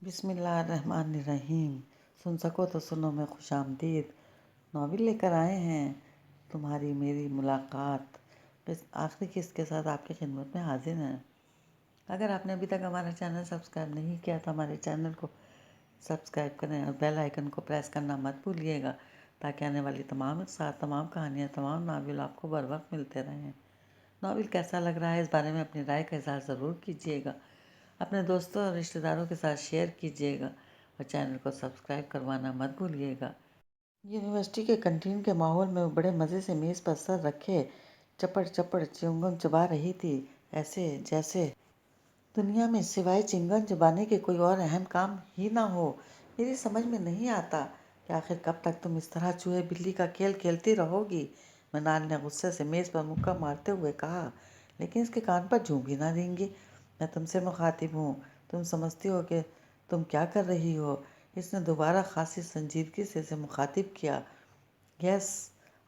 بسم اللہ الرحمن الرحیم۔ سن سکو تو سنو میں خوش آمدید ناول لے کر آئے ہیں، تمہاری میری ملاقات آخری قسط کے ساتھ آپ کی خدمت میں حاضر ہیں۔ اگر آپ نے ابھی تک ہمارا چینل سبسکرائب نہیں کیا تو ہمارے چینل کو سبسکرائب کریں اور بیل آئیکن کو پریس کرنا مت بھولیے گا تاکہ آنے والی تمام تمام کہانیاں، تمام ناول آپ کو بر وقت ملتے رہیں۔ ناول کیسا لگ رہا ہے اس بارے میں اپنی رائے کا اظہار ضرور کیجیے گا، اپنے دوستوں اور رشتہ داروں کے ساتھ شیئر کیجیے گا اور چینل کو سبسکرائب کروانا مت بھولیے گا۔ یونیورسٹی کے کنٹین کے ماحول میں وہ بڑے مزے سے میز پر سر رکھے چپڑ چپڑ چنگم چبا رہی تھی، ایسے جیسے دنیا میں سوائے چنگم چبانے کے کوئی اور اہم کام ہی نہ ہو۔ میری سمجھ میں نہیں آتا کہ آخر کب تک تم اس طرح چوہے بلی کا کھیل کھیلتی رہو گی، منال نے غصے سے میز پر مکہ مارتے ہوئے کہا، لیکن اس کے کان پر جوں بھی نہ رینگی۔ میں تم سے مخاطب ہوں، تم سمجھتی ہو کہ تم کیا کر رہی ہو؟ اس نے دوبارہ خاصی سنجیدگی سے اسے مخاطب کیا۔ یس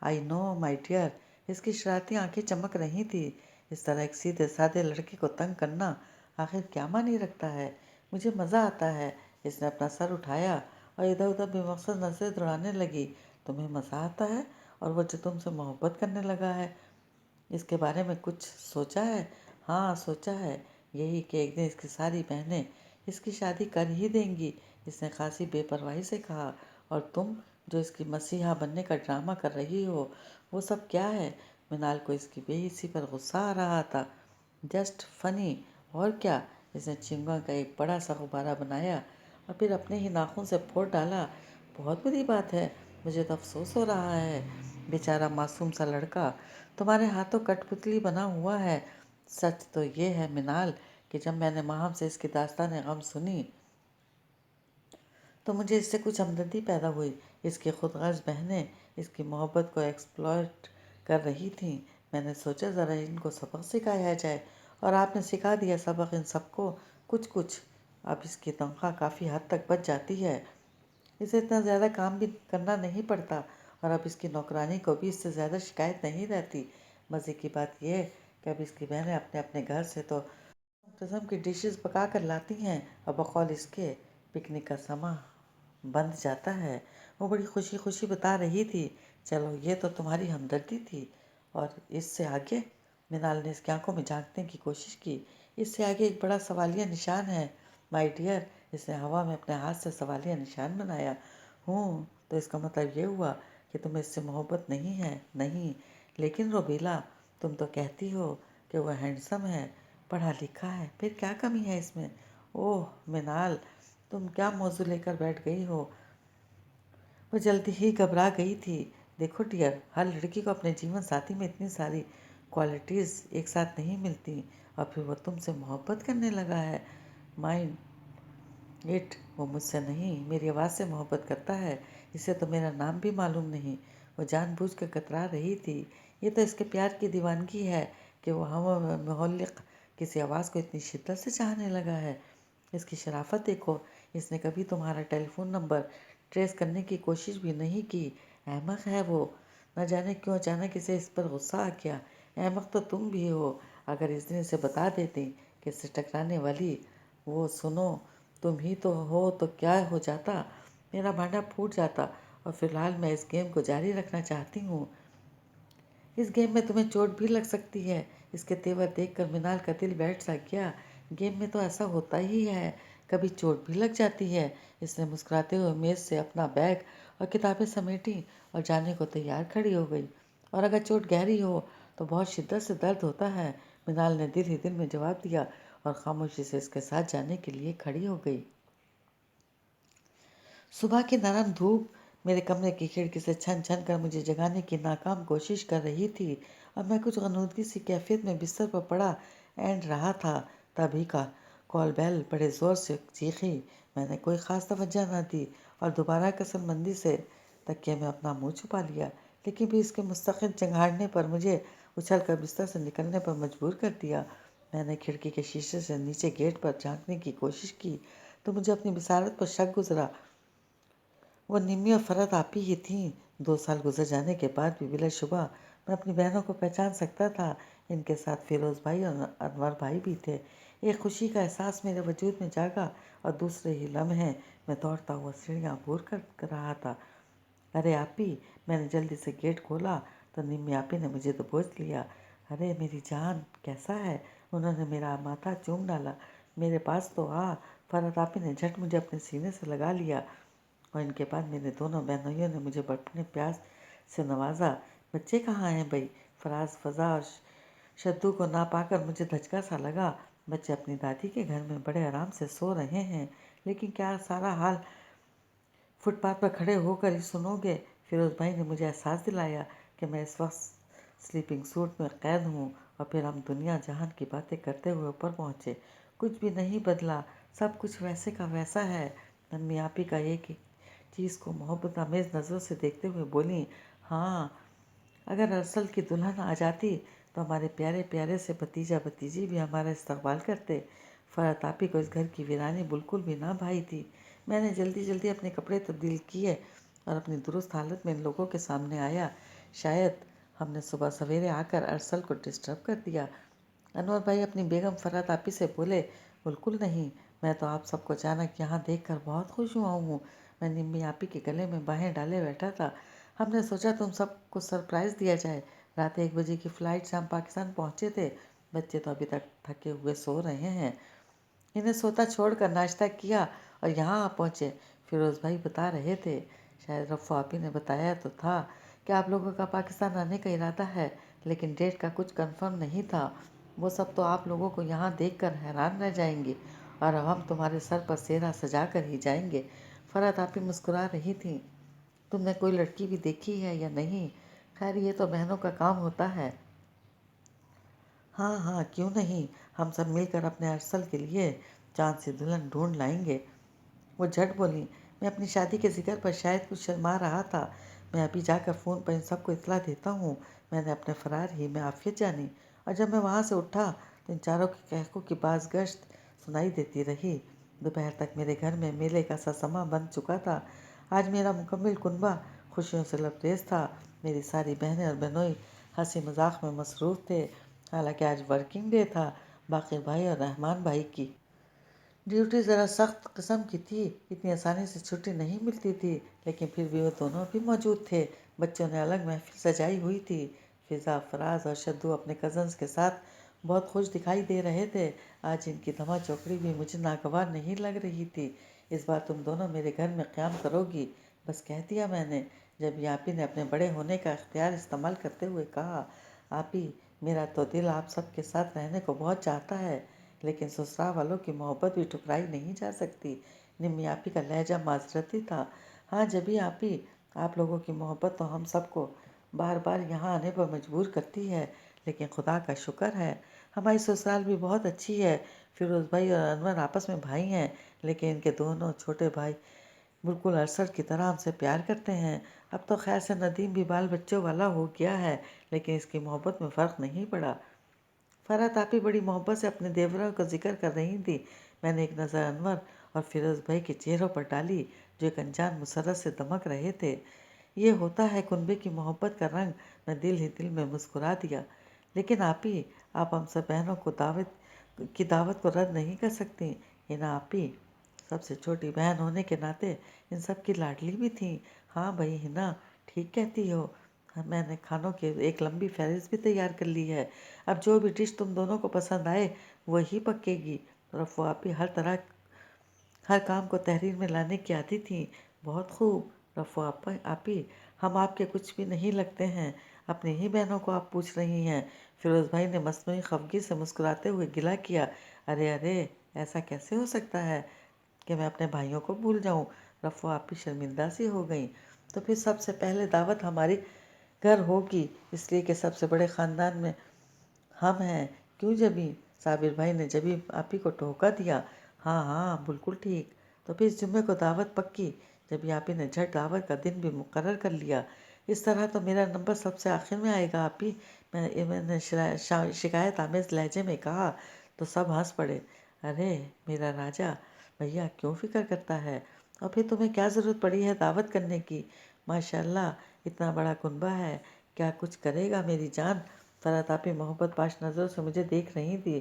آئی نو مائی ڈیئر۔ اس کی شرارتی آنکھیں چمک رہی تھیں۔ اس طرح ایک سیدھے سادے لڑکے کو تنگ کرنا آخر کیا معنی رکھتا ہے؟ مجھے مزہ آتا ہے۔ اس نے اپنا سر اٹھایا اور ادھر ادھر بے مقصد نظریں دوڑانے لگی۔ تمہیں مزہ آتا ہے؟ اور وہ جو تم سے محبت کرنے لگا ہے، اس کے بارے میں کچھ سوچا ہے؟ ہاں سوچا ہے، یہی کہ ایک دن اس کی ساری بہنیں اس کی شادی کر ہی دیں گی، اس نے خاصی بے پرواہی سے کہا، اور تم جو اس کی مسیحا بننے کا ڈرامہ کر رہی ہو وہ سب کیا ہے؟ منال کو اس کی بے حسی پر غصہ آ رہا تھا۔ جسٹ فنی، اور کیا؟ اس نے چنگم کا ایک بڑا سا غبارہ بنایا اور پھر اپنے ہی ناخن سے پھوڑ ڈالا۔ بہت بری بات ہے، مجھے تو افسوس ہو رہا ہے، بیچارہ معصوم سا لڑکا تمہارے ہاتھوں کٹ پتلی بنا ہوا ہے۔ سچ تو یہ ہے منال کہ جب میں نے ماہم سے اس کی داستان غم سنی تو مجھے اس سے کچھ ہمدردی پیدا ہوئی۔ اس کی خود غرض بہنیں اس کی محبت کو ایکسپلائٹ کر رہی تھیں۔ میں نے سوچا ذرا ان کو سبق سکھایا جائے، اور آپ نے سکھا دیا سبق ان سب کو کچھ کچھ۔ اب اس کی تنخواہ کافی حد تک بچ جاتی ہے، اسے اتنا زیادہ کام بھی کرنا نہیں پڑتا، اور اب اس کی نوکرانی کو بھی اس سے زیادہ شکایت نہیں رہتی۔ مزے کی بات یہ ہے کہ اب اس کی بہنیں اپنے اپنے گھر سے تو قسم کی ڈشز پکا کر لاتی ہیں، اور بقول اس کے پکنک کا سماں بند جاتا ہے۔ وہ بڑی خوشی خوشی بتا رہی تھی۔ چلو یہ تو تمہاری ہمدردی تھی، اور اس سے آگے؟ منال نے اس کی آنکھوں میں جھانکنے کی کوشش کی۔ اس سے آگے ایک بڑا سوالیہ نشان ہے مائی ڈیئر۔ اس نے ہوا میں اپنے ہاتھ سے سوالیہ نشان بنایا۔ ہوں، تو اس کا مطلب یہ ہوا کہ تمہیں اس سے محبت نہیں ہے؟ نہیں، لیکن روبیلا تم تو کہتی ہو کہ وہ ہینڈسم ہے، پڑھا لکھا ہے، پھر کیا کمی ہے اس میں؟ اوہ منال، تم کیا موضوع لے کر بیٹھ گئی ہو؟ وہ جلدی ہی گھبرا گئی تھی۔ دیکھو ڈیئر، ہر لڑکی کو اپنے جیون ساتھی میں اتنی ساری کوالٹیز ایک ساتھ نہیں ملتی، اور پھر وہ تم سے محبت کرنے لگا ہے۔ مائنڈ اٹ، وہ مجھ سے نہیں، میری آواز سے محبت کرتا ہے، اسے تو میرا نام بھی معلوم نہیں۔ وہ جان بوجھ کر کترا رہی تھی۔ یہ تو اس کے پیار کی دیوانگی ہے کہ وہ ہوا میں معلق کسی آواز کو اتنی شدت سے چاہنے لگا ہے۔ اس کی شرافت دیکھو، اس نے کبھی تمہارا ٹیلی فون نمبر ٹریس کرنے کی کوشش بھی نہیں کی۔ احمق ہے وہ، نہ جانے کیوں اچانک اسے اس پر غصہ آ گیا۔ احمق تو تم بھی ہو، اگر اس دن اسے بتا دیتی کہ اس سے ٹکرانے والی وہ سنو تم ہی تو ہو تو کیا ہو جاتا؟ میرا بھانڈا پھوٹ جاتا، اور فی الحال میں اس گیم کو جاری رکھنا چاہتی ہوں۔ اس گیم میں تمہیں چوٹ بھی لگ سکتی ہے۔ اس کے تیور دیکھ کر منال کا دل بیٹھ سا گیا۔ گیم میں تو ایسا ہوتا ہی ہے، کبھی چوٹ بھی لگ جاتی ہے۔ اس نے مسکراتے ہوئے میز سے اپنا بیگ اور کتابیں سمیٹیں اور جانے کو تیار کھڑی ہو گئی۔ اور اگر چوٹ گہری ہو تو بہت شدت سے درد ہوتا ہے، منال نے دل ہی دل میں جواب دیا، اور خاموشی سے اس کے ساتھ جانے کے لیے کھڑی ہو گئی۔ صبح کی نرم دھوپ میرے کمرے کی کھڑکی سے چھن چھن کر مجھے جگانے کی ناکام کوشش کر رہی تھی، اور میں کچھ غنودگی سی کیفیت میں بستر پر پڑا اینڈ رہا تھا۔ تبھی کا کال بیل بڑے زور سے چیخی۔ میں نے کوئی خاص توجہ نہ دی اور دوبارہ کسل مندی سے تکیے میں اپنا منہ چھپا لیا، لیکن بھی اس کے مستقل چنگھاڑنے پر مجھے اچھل کر بستر سے نکلنے پر مجبور کر دیا۔ میں نے کھڑکی کے شیشے سے نیچے گیٹ پر جھانکنے کی کوشش کی تو مجھے اپنی بصارت پر شک گزرا۔ وہ نمی اور فرحت آپی ہی تھیں۔ 2 سال گزر جانے کے بعد بھی بلا شبہ میں اپنی بہنوں کو پہچان سکتا تھا۔ ان کے ساتھ فیروز بھائی اور انور بھائی بھی تھے۔ ایک خوشی کا احساس میرے وجود میں جاگا اور دوسرے ہی لمحے میں دوڑتا ہوا سیڑھیاں عبور کر رہا تھا۔ ارے آپی، میں نے جلدی سے گیٹ کھولا تو نمی آپی نے مجھے دبوچ لیا۔ ارے میری جان، کیسا ہے؟ انہوں نے میرا ماتھا چوم ڈالا۔ میرے پاس تو آ۔ فرحت آپی نے جھٹ مجھے اپنے سینے سے لگا لیا اور ان کے بعد میرے دونوں بہنوئیوں نے مجھے اپنے پیار سے نوازا۔ بچے کہاں ہیں بھائی؟ فراز، فضا اور شدو کو نہ پا کر مجھے دھچکا سا لگا۔ بچے اپنی دادی کے گھر میں بڑے آرام سے سو رہے ہیں، لیکن کیا سارا حال فٹ پاتھ پر کھڑے ہو کر ہی سنو گے؟ فیروز بھائی نے مجھے احساس دلایا کہ میں اس وقت سلیپنگ سوٹ میں قید ہوں، اور پھر ہم دنیا جہان کی باتیں کرتے ہوئے اوپر پہنچے۔ کچھ بھی نہیں بدلا، سب کچھ ویسے کا ویسا ہے۔ نمی آپی کا ایک ایک چیز کو محبت آمیز نظروں سے دیکھتے ہوئے بولیں، ہاں، اگر ارسل کی دلہن آ جاتی تو ہمارے پیارے پیارے سے بھتیجا بھتیجی بھی ہمارا استقبال کرتے۔ فرحت آپی کو اس گھر کی ویرانی بالکل بھی نہ بھائی تھی۔ میں نے جلدی جلدی اپنے کپڑے تبدیل کیے اور اپنی درست حالت میں ان لوگوں کے سامنے آیا۔ شاید ہم نے صبح سویرے آ کر ارسل کو ڈسٹرب کر دیا۔ انور بھائی اپنی بیگم فرحت آپی سے بولے، بالکل نہیں، میں تو آپ سب کو اچانک یہاں دیکھ کر بہت خوش ہوا ہوں۔ میں نمی آپی کے گلے میں باہیں ڈالے بیٹھا تھا۔ ہم نے سوچا تم سب کو سرپرائز دیا جائے۔ رات 1 بجے کی فلائٹ سے ہم پاکستان پہنچے تھے۔ بچے تو ابھی تک تھکے ہوئے سو رہے ہیں۔ انہیں سوتا چھوڑ کر ناشتہ کیا اور یہاں آ پہنچے۔ فیروز بھائی بتا رہے تھے، شاید رفو آپی نے بتایا تو تھا کہ آپ لوگوں کا پاکستان آنے کا ارادہ ہے، لیکن ڈیٹ کا کچھ کنفرم نہیں تھا۔ وہ سب تو آپ لوگوں کو یہاں دیکھ کر حیران رہ جائیں گے، اور ہم تمہارے سر پر سہرا سجا کر ہی جائیں گے۔ فرحت آپی مسکرا رہی تھیں۔ تم نے کوئی لڑکی بھی دیکھی ہے یا نہیں؟ خیر یہ تو بہنوں کا کام ہوتا ہے۔ ہاں ہاں، کیوں نہیں، ہم سب مل کر اپنے ارسل کے لیے چاند سی دلہن ڈھونڈ لائیں گے۔ وہ جھٹ بولیں، میں اپنی شادی کے ذکر پر شاید کچھ شرما رہا تھا۔ میں ابھی جا کر فون پر ان سب کو اطلاع دیتا ہوں۔ میں نے اپنے فرار ہی میں عافیت جانی، اور جب میں وہاں سے اٹھا تو ان چاروں کے قہقوں کی باز گشت سنائی دیتی رہی۔ دوپہر تک میرے گھر میں میلے کا سا سما بن چکا تھا۔ آج میرا مکمل کنبہ خوشیوں سے لبریز تھا۔ میری ساری بہنیں اور بہنوئی ہنسی مذاق میں مصروف تھے۔ حالانکہ آج ورکنگ ڈے تھا، باقر بھائی اور رحمان بھائی کی ڈیوٹی ذرا سخت قسم کی تھی، اتنی آسانی سے چھٹی نہیں ملتی تھی، لیکن پھر بھی وہ دونوں بھی موجود تھے۔ بچوں نے الگ محفل سجائی ہوئی تھی۔ فضا، فراز اور شدو اپنے کزنز کے ساتھ بہت خوش دکھائی دے رہے تھے۔ آج ان کی دھما چوکڑی بھی مجھے ناگوار نہیں لگ رہی تھی۔ اس بار تم دونوں میرے گھر میں قیام کرو گی، بس کہہ دیا میں نے۔ جب آپی نے اپنے بڑے ہونے کا اختیار استعمال کرتے ہوئے کہا، آپی، میرا تو دل آپ سب کے ساتھ رہنے کو بہت چاہتا ہے، لیکن سسرال والوں کی محبت بھی ٹھکرائی نہیں جا سکتی۔ نمی آپی کا لہجہ معذرتی تھا۔ ہاں جبھی آپی، آپ لوگوں کی محبت تو ہم سب کو بار بار یہاں آنے پر مجبور کرتی ہے، لیکن خدا کا شکر ہے ہماری سسرال بھی بہت اچھی ہے۔ فیروز بھائی اور انور آپس میں بھائی ہیں، لیکن ان کے دونوں چھوٹے بھائی بالکل ارسل کی طرح ہم سے پیار کرتے ہیں۔ اب تو خیر سے ندیم بھی بال بچوں والا ہو گیا ہے، لیکن اس کی محبت میں فرق نہیں پڑا۔ فرحت آپی بڑی محبت سے اپنے دیوروں کا ذکر کر رہی تھی۔ میں نے ایک نظر انور اور فیروز بھائی کے چہروں پر ڈالی، جو ایک انجان مسرت سے دمک رہے تھے۔ یہ ہوتا ہے کنبے کی محبت کا رنگ، میں دل ہی دل میں مسکرا دیا۔ لیکن آپی، آپ ہم سب بہنوں کو دعوت کو رد نہیں کر سکتی، ہے نا آپی؟ سب سے چھوٹی بہن ہونے کے ناطے ان سب کی لاڈلی بھی تھیں۔ ہاں بھائی ہنا، ٹھیک کہتی ہو۔ میں نے کھانوں کی ایک لمبی فہرست بھی تیار کر لی ہے۔ اب جو بھی ڈش تم دونوں کو پسند آئے وہی پکے گی۔ رفو آپی ہر کام کو تحریر میں لانے کی عادی تھیں۔ بہت خوب رفو آپی، ہم آپ کے کچھ بھی نہیں لگتے ہیں، اپنی ہی بہنوں کو آپ پوچھ رہی ہیں۔ فیروز بھائی نے مصنوعی خفگی سے مسکراتے ہوئے گلہ کیا، ارے ارے، ایسا کیسے ہو سکتا ہے کہ میں اپنے بھائیوں کو بھول جاؤں؟ رفو آپی شرمندہ سی ہو گئیں۔ تو پھر سب سے پہلے دعوت ہماری گھر ہوگی، اس لیے کہ سب سے بڑے خاندان میں ہم ہیں، کیوں جبھی؟ صابر بھائی نے جبھی آپی کو ٹوکا دیا۔ ہاں ہاں بالکل ٹھیک، تو پھر اس جمعے کو دعوت پکی۔ جبھی آپی نے جھٹ دعوت کا دن بھی مقرر کر لیا۔ اس طرح تو میرا نمبر سب سے آخر میں آئے گا آپی، میں نے شکایت آمیز لہجے میں کہا، تو سب ہنس پڑے۔ ارے میرا راجا، بھیا کیوں فکر کرتا ہے؟ اور پھر تمہیں کیا ضرورت پڑی ہے دعوت کرنے کی؟ ماشاء اللہ اتنا بڑا کنبہ ہے، کیا کچھ کرے گا میری جان؟ فرحت آپی محبت پاش نظروں سے مجھے دیکھ رہی تھی۔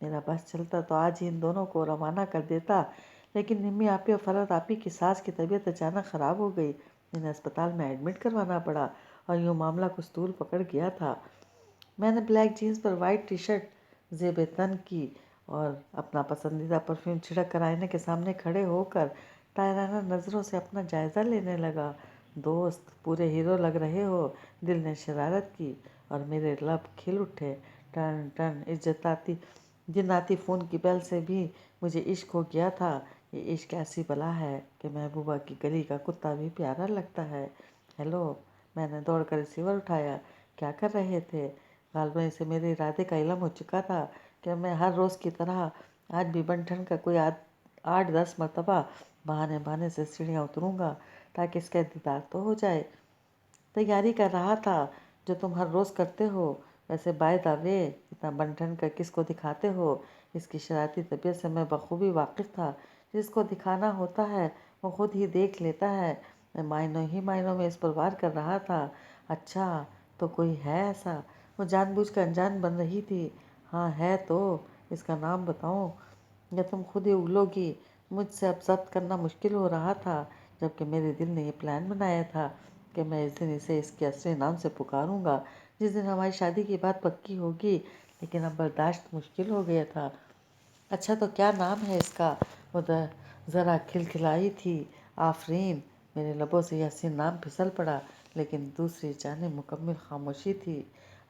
میرا بس چلتا تو آج ہی ان دونوں کو روانہ کر دیتا، لیکن نمی آپی اور فرحت آپی کی ساس کی طبیعت اچانک خراب ہو گئی، انہیں اسپتال میں ایڈمٹ کروانا پڑا اور یوں معاملہ کچھ طول پکڑ گیا تھا۔ میں نے بلیک جینز پر وائٹ ٹی شرٹ زیب تن کی اور اپنا پسندیدہ پرفیوم چھڑک کر آئینے کے سامنے کھڑے ہو کر ٹائرانہ نظروں سے اپنا جائزہ لینے لگا۔ دوست، پورے ہیرو لگ رہے ہو، دل نے شرارت کی اور میرے لب کھل اٹھے۔ ٹن ٹن جناتی فون کی بیل سے بھی مجھے عشق ہو گیا تھا۔ یہ عشق ایسی بلا ہے کہ محبوبہ کی گلی کا کتا بھی پیارا لگتا ہے۔ ہیلو، میں نے دوڑ کر ریسیور اٹھایا۔ کیا کر رہے تھے؟ غالباً اسے میرے ارادے کا علم ہو چکا تھا کہ میں ہر روز کی طرح آج بھی بن ٹھن کا کوئی 8-10 مرتبہ بہانے بہانے سے سیڑھیاں اتروں گا تاکہ اس کا دیدار تو ہو جائے۔ تیاری کر رہا تھا جو تم ہر روز کرتے ہو۔ ویسے بائی دا وے، اتنا بن ٹھن کر کس کو دکھاتے ہو؟ اس کی شرارتی طبیعت سے میں بخوبی واقف تھا۔ جس کو دکھانا ہوتا ہے وہ خود ہی دیکھ لیتا ہے۔ میں معنوں میں اس پر وار کر رہا تھا۔ اچھا، تو کوئی ہے ایسا؟ وہ جان بوجھ کر انجان بن رہی تھی۔ ہاں ہے تو، اس کا نام بتاؤں یا تم خود ہی اگلو گی؟ مجھ سے اب ضبط کرنا مشکل ہو رہا تھا، جبکہ میرے دل نے یہ پلان بنایا تھا کہ میں اس دن اسے اس کے اصلی نام سے پکاروں گا جس دن ہماری شادی کی بات پکی ہوگی، لیکن اب برداشت مشکل ہو گیا تھا۔ اچھا تو کیا نام ہے اس کا؟ وہ ذرا کھلکھلائی تھی۔ آفرین۔ میرے لبوں سے یہ حسین نام پھسل پڑا، لیکن دوسری جانب مکمل خاموشی تھی۔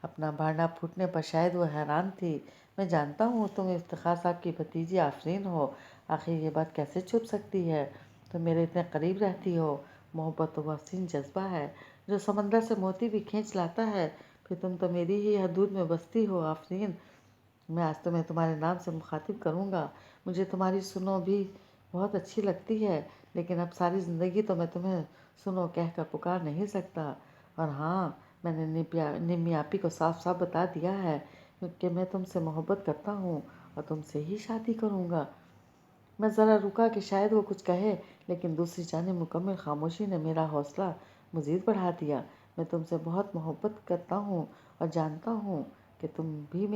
اپنا بھانڈا پھوٹنے پر شاید وہ حیران تھی۔ میں جانتا ہوں تم افتخار صاحب کی بھتیجی آفرین ہو، آخر یہ بات کیسے چھپ سکتی ہے؟ تم میرے اتنے قریب رہتی ہو۔ محبت تو وہ حسین جذبہ ہے جو سمندر سے موتی بھی کھینچ لاتا ہے۔ پھر تم تو میری ہی حدود میں بستی ہو آفرین۔ میں آج تمہیں تمہارے نام سے مخاطب کروں گا۔ مجھے تمہاری سنو بھی بہت اچھی لگتی ہے، لیکن اب ساری زندگی تو میں تمہیں سنو کہہ کر پکار نہیں سکتا۔ اور ہاں، میں نے نمی آپی کو صاف صاف بتا دیا ہے کہ میں تم سے محبت کرتا ہوں اور تم سے ہی شادی کروں گا۔ میں ذرا رکا کہ شاید وہ کچھ کہے، لیکن دوسری جانب مکمل خاموشی نے میرا حوصلہ مزید بڑھا دیا۔ میں تم سے بہت محبت کرتا ہوں اور جانتا ہوں کہ تم بھی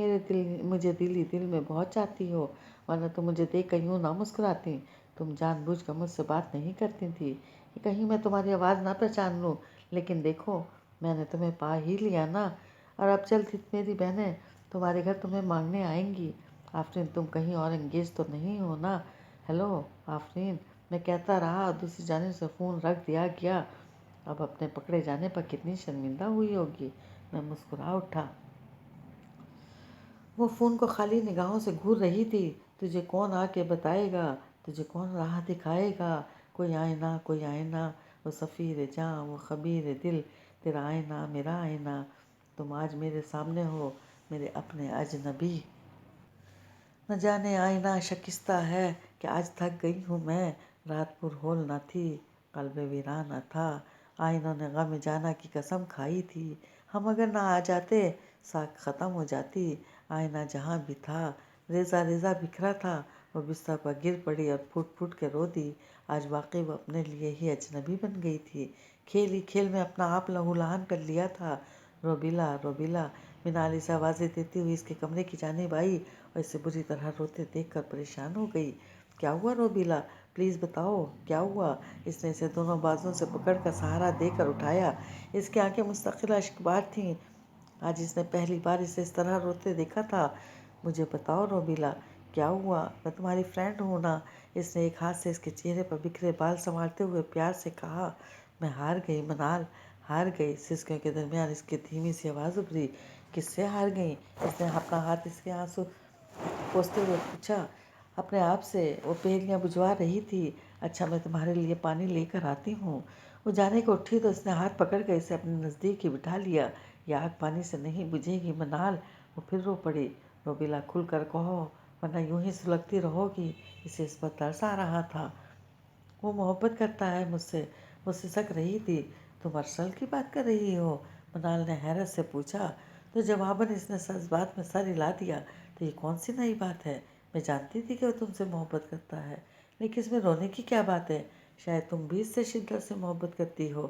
مجھے دل ہی دل میں بہت چاہتی ہو، ورنہ تم مجھے دیکھ کر یوں نہ مسکراتی۔ تم جان بوجھ کر مجھ سے بات نہیں کرتی تھی کہ کہیں میں تمہاری آواز نہ پہچان لوں، لیکن دیکھو میں نے تمہیں پا ہی لیا نا، اور اب جلد ہی میری بہنیں تمہارے گھر تمہیں مانگنے آئیں گی۔ آفرین، تم کہیں اور انگیج تو نہیں ہو نا؟ ہیلو آفرین، میں کہتا رہا اور دوسری جانب سے فون رکھ دیا گیا۔ اب اپنے پکڑے جانے پر کتنی شرمندہ ہوئی ہوگی۔ میں مسکرا اٹھا۔ وہ فون کو خالی نگاہوں سے گھور رہی تھی۔ تجھے کون آ کے بتائے گا، تجھے کون راہ دکھائے گا؟ کوئی آئینہ، کوئی آئینہ، وہ سفیر جاں، وہ خبیر دل، تیرا آئینہ میرا آئینہ، تم آج میرے سامنے ہو میرے اپنے اجنبی۔ نہ جانے آئینہ شکستہ ہے کہ آج تھک گئی ہوں میں، رات پر ہول نہ تھی، قلب ویران نہ تھا، آئینوں نے غم جانا کی قسم کھائی تھی، ہم اگر نہ آ جاتے ساکھ ختم ہو جاتی، آئینہ جہاں بھی تھا ریزہ ریزہ بکھرا تھا، وہ بستر پر گر پڑی اور پھوٹ پھوٹ کے رو دی، آج واقعی وہ اپنے لیے ہی اجنبی بن گئی تھی، کھیل ہی کھیل میں اپنا آپ لہو لہان کر لیا تھا۔ روبیلا، روبیلا، مینالی سے آوازیں دیتی ہوئی اس کے کمرے کی جانب آئی اور اسے بری طرح روتے دیکھ کر پریشان ہو گئی۔ کیا ہوا روبیلا؟ پلیز بتاؤ کیا ہوا؟ اس نے اسے دونوں بازوؤں سے پکڑ کر سہارا دے کر اٹھایا۔ اس کی آنکھیں مستقل اشکبار تھیں۔ آج اس نے پہلی بار اسے اس طرح روتے دیکھا تھا۔ مجھے بتاؤ روبیلا، کیا ہوا؟ میں تمہاری فرینڈ ہوں نا؟ اس نے ایک ہاتھ سے اس کے چہرے پر بکھرے بال سنوارتے ہوئے پیار سے کہا۔ میں ہار گئی منال، ہار گئی۔ سسکیوں کے درمیان اس کی دھیمی سی آواز ابھری۔ کس سے ہار گئی؟ اس نے اپنا ہاتھ اس کے آنسو پوچھتے ہوئے پوچھا۔ اپنے آپ سے۔ وہ پہیلیاں بجھوا رہی تھی۔ اچھا میں تمہارے لیے پانی لے کر آتی ہوں۔ وہ جانے کو اٹھی تو اس نے ہاتھ پکڑ کر اسے اپنے نزدیک ہی بٹھا لیا۔ یہ آگ پانی سے نہیں بجھے گی منال۔ وہ پھر رو پڑی۔ روبیلا کھل کر کہو ورنہ یوں ہی سلگتی رہو گی۔ اسے اس پر ترس آ رہا تھا۔ وہ محبت کرتا ہے مجھ سے، وہ سسک رہی تھی۔ تم ارسل کی بات کر رہی ہو؟ منال نے حیرت سے پوچھا۔ تو جواباً اس نے اس بات میں سر ہلا دیا۔ تو یہ کون سی نئی بات ہے؟ میں جانتی تھی کہ وہ تم سے محبت کرتا ہے، لیکن اس میں رونے کی کیا بات ہے؟ شاید تم بھی اس سے شدت سے محبت کرتی ہو۔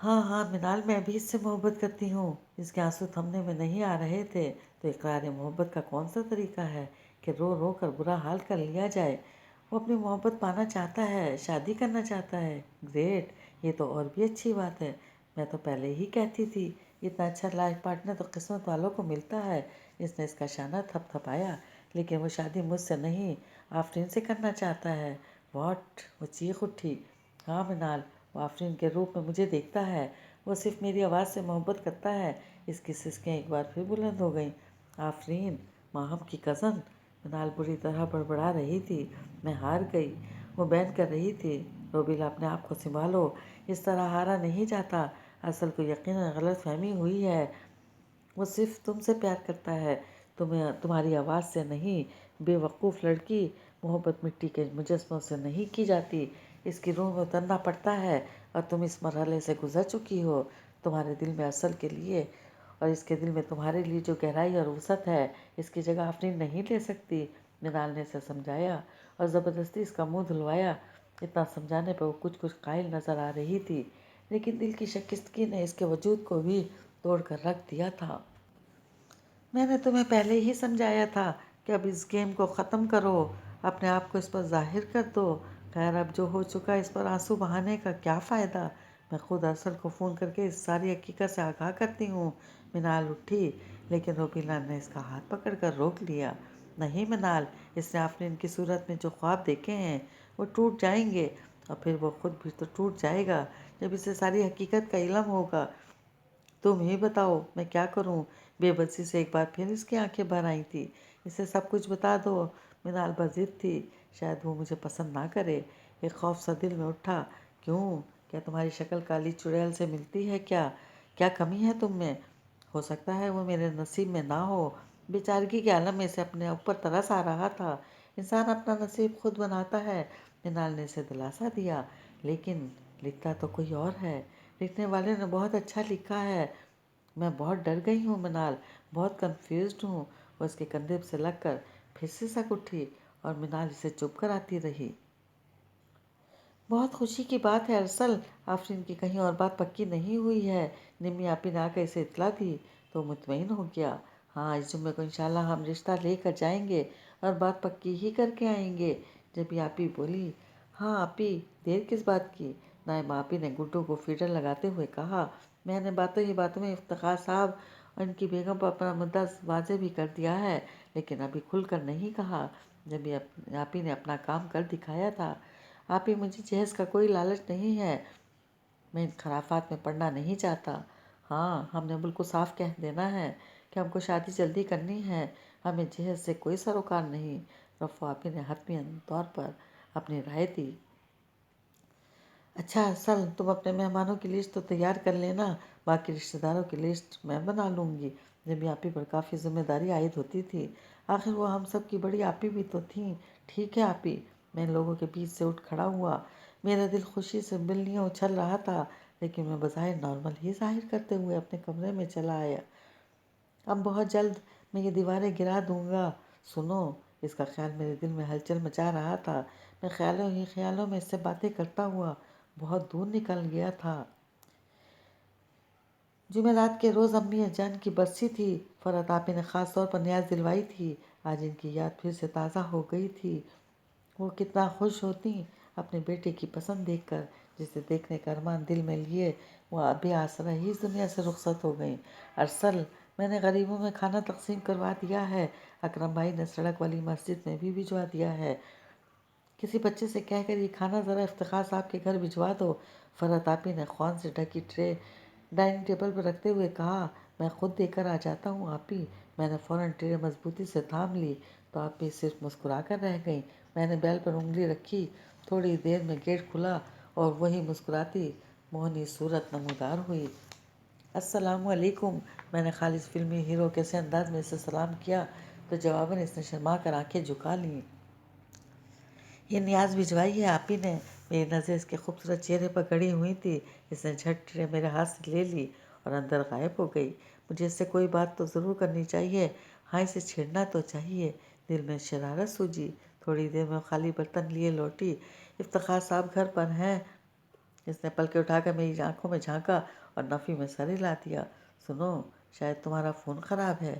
ہاں ہاں منال، میں بھی اس سے محبت کرتی ہوں۔ اس کے آنسو تھمنے میں نہیں آ رہے تھے۔ تو اقرار محبت کا کون سا طریقہ ہے کہ رو رو کر برا حال کر لیا جائے؟ وہ اپنی محبت پانا چاہتا ہے، شادی کرنا چاہتا ہے۔ گریٹ، یہ تو اور بھی اچھی بات ہے۔ میں تو پہلے ہی کہتی تھی، اتنا اچھا لائف پارٹنر تو قسمت والوں کو ملتا ہے۔ اس نے اس کا شانہ تھپ تھپایا۔ لیکن وہ شادی مجھ سے نہیں، آفرین سے کرنا چاہتا ہے۔ واٹ؟ وہ چیخ اٹھی۔ ہاں منال، وہ آفرین کے روپ میں مجھے دیکھتا ہے، وہ صرف میری آواز سے محبت کرتا ہے۔ اس کی سسکیں ایک بار پھر بلند ہو گئیں۔ آفرین، ماہم کی کزن؟ منال بری طرح بڑبڑا رہی تھی۔ میں ہار گئی۔ وہ بین کر رہی تھی۔ روبیلا، اپنے آپ کو سنبھالو، اس طرح ہارا نہیں جاتا۔ اصل کو یقیناً غلط فہمی ہوئی ہے۔ وہ صرف تم سے پیار کرتا ہے، تمہاری آواز سے نہیں۔ بے وقوف لڑکی، محبت مٹی کے مجسموں سے نہیں کی جاتی، اس کی روح میں اترنا پڑتا ہے، اور تم اس مرحلے سے گزر چکی ہو۔ تمہارے دل میں اصل کے لیے اور اس کے دل میں تمہارے لیے جو گہرائی اور وسعت ہے، اس کی جگہ آفرین نہیں لے سکتی۔ منال نے اسے سمجھایا اور زبردستی اس کا منہ دھلوایا۔ اتنا سمجھانے پر وہ کچھ قائل نظر آ رہی تھی، لیکن دل کی شکستگی نے اس کے وجود کو بھی توڑ کر رکھ دیا تھا۔ میں نے تمہیں پہلے ہی سمجھایا تھا کہ اب اس گیم کو ختم کرو، اپنے آپ کو اس پر ظاہر کر دو۔ خیر، اب جو ہو چکا اس پر آنسو بہانے کا کیا فائدہ؟ میں خود ارسل کو فون کر کے اس ساری حقیقت سے آگاہ کرتی ہوں۔ منال اٹھی، لیکن روبیلا نے اس کا ہاتھ پکڑ کر روک لیا۔ نہیں منال، اس نے آفرین کی صورت میں جو خواب دیکھے ہیں وہ ٹوٹ جائیں گے، اور پھر وہ خود بھی تو ٹوٹ جائے گا جب اسے ساری حقیقت کا علم ہوگا۔ تم ہی بتاؤ میں کیا کروں؟ بے بسی سے ایک بار پھر اس کی آنکھیں بھر آئی تھی۔ اسے سب کچھ بتا دو۔ منال بضد تھی، شاید وہ مجھے پسند نہ کرے۔ ایک خوف سا دل میں اٹھا۔ کیوں؟ کیا تمہاری شکل کالی چڑیل سے ملتی ہے کیا؟ کیا کمی ہے تم میں؟ ہو سکتا ہے وہ میرے نصیب میں نہ ہو۔ بیچارگی کے عالم میں سے اپنے اوپر ترس آ رہا تھا۔ انسان اپنا نصیب خود بناتا ہے، منال نے اسے دلاسا دیا۔ لیکن لکھتا تو کوئی اور ہے، لکھنے والے نے بہت اچھا لکھا ہے۔ میں بہت ڈر گئی ہوں منال، بہت کنفیوزڈ ہوں۔ وہ اس کے کندھے سے لگ کر پھر سے سک اٹھی، اور منال اسے چپ کر آتی رہی۔ بہت خوشی کی بات ہے ارسل، آفرین کی کہیں اور بات پکی نہیں ہوئی ہے۔ نمی آپی نے آ کر اسے اطلاع دی تو مطمئن ہو گیا۔ ہاں، اس جمعے کو انشاءاللہ ہم رشتہ لے کر جائیں گے اور بات پکی ہی کر کے آئیں گے۔ جبھی آپی بولی، ہاں آپی، دیر کس بات کی؟ نائمہ آپی نے گڈو کو فیڈر لگاتے ہوئے کہا۔ میں نے باتوں ہی باتوں میں افتخار صاحب اور ان کی بیگم پر اپنا مدعا واضح بھی کر دیا ہے، لیکن ابھی کھل کر نہیں کہا۔ جبھی آپی نے اپنا کام کر دکھایا تھا۔ آپی، مجھے جہیز کا کوئی لالچ نہیں ہے، میں ان خرافات میں پڑنا نہیں چاہتا۔ ہاں، ہم نے بالکل صاف کہہ دینا ہے کہ ہم کو شادی جلدی کرنی ہے، ہمیں جہیز سے کوئی سروکار نہیں۔ رفو آپی نے حتمی طور پر اپنی رائے دی۔ اچھا ارسل، تم اپنے مہمانوں کی لسٹ تو تیار کر لینا، باقی رشتہ داروں کی لسٹ میں بنا لوں گی۔ جبھی آپی پر کافی ذمہ داری عائد ہوتی تھی، آخر وہ ہم سب کی بڑی آپی بھی تو تھیں۔ ٹھیک ہے آپی۔ میں ان لوگوں کے بیچ سے اٹھ کھڑا ہوا۔ میرا دل خوشی سے بلیاں اچھل رہا تھا، لیکن میں بظاہر نارمل ہی ظاہر کرتے ہوئے اپنے کمرے میں چلا آیا۔ اب بہت جلد میں یہ دیواریں گرا دوں گا۔ سنو، اس کا خیال میرے دل میں ہلچل مچا رہا تھا۔ میں خیالوں ہی خیالوں میں اس سے باتیں کرتا ہوا بہت دور نکل گیا تھا۔ جمعرات کے روز امی جان کی برسی تھی۔ فرحت آپی نے خاص طور پر نیاز دلوائی تھی۔ آج ان کی یاد پھر سے تازہ ہو گئی تھی۔ وہ کتنا خوش ہوتی اپنے بیٹے کی پسند دیکھ کر، جسے دیکھنے کا ارمان دل میں لیے وہ ابھی آسرا ہی اس دنیا سے رخصت ہو گئیں۔ ارسل، میں نے غریبوں میں کھانا تقسیم کروا دیا ہے، اکرم بھائی نے سڑک والی مسجد میں بھی بھجوا دیا ہے۔ کسی بچے سے کہہ کر یہ کھانا ذرا افتخار صاحب کے گھر بھجوا دو۔ فرحت آپی نے خوان سے ڈھکی ٹرے ڈائننگ ٹیبل پر رکھتے ہوئے کہا۔ میں خود دے کر آ جاتا ہوں آپی۔ میں نے فوراً ٹرے مضبوطی سے تھام لی تو آپی صرف مسکرا کر رہ گئیں۔ میں نے بیل پر انگلی رکھی، تھوڑی دیر میں گیٹ کھلا اور وہی مسکراتی موہنی صورت نمودار ہوئی۔ السلام علیکم، میں نے خالص فلمی ہیرو کے سے انداز میں اسے سلام کیا تو جواباً اس نے شرما کر آنکھیں جھکا لیں۔ یہ نیاز بھجوائی ہے آپی نے۔ میری نظر اس کے خوبصورت چہرے پر گڑی ہوئی تھی۔ اس نے جھٹ ٹرے میرے ہاتھ سے لے لی اور اندر غائب ہو گئی۔ مجھے اس سے کوئی بات تو ضرور کرنی چاہیے، ہاں اسے چھیڑنا تو چاہیے۔ دل میں شرارت سوجی۔ تھوڑی دیر میں خالی برتن لیے لوٹی۔ افتخار صاحب گھر پر ہیں؟ اس نے پلکیں اٹھا کر میری آنکھوں میں جھانکا اور نفی میں سر ہلا دیا۔ سنو، شاید تمہارا فون خراب ہے۔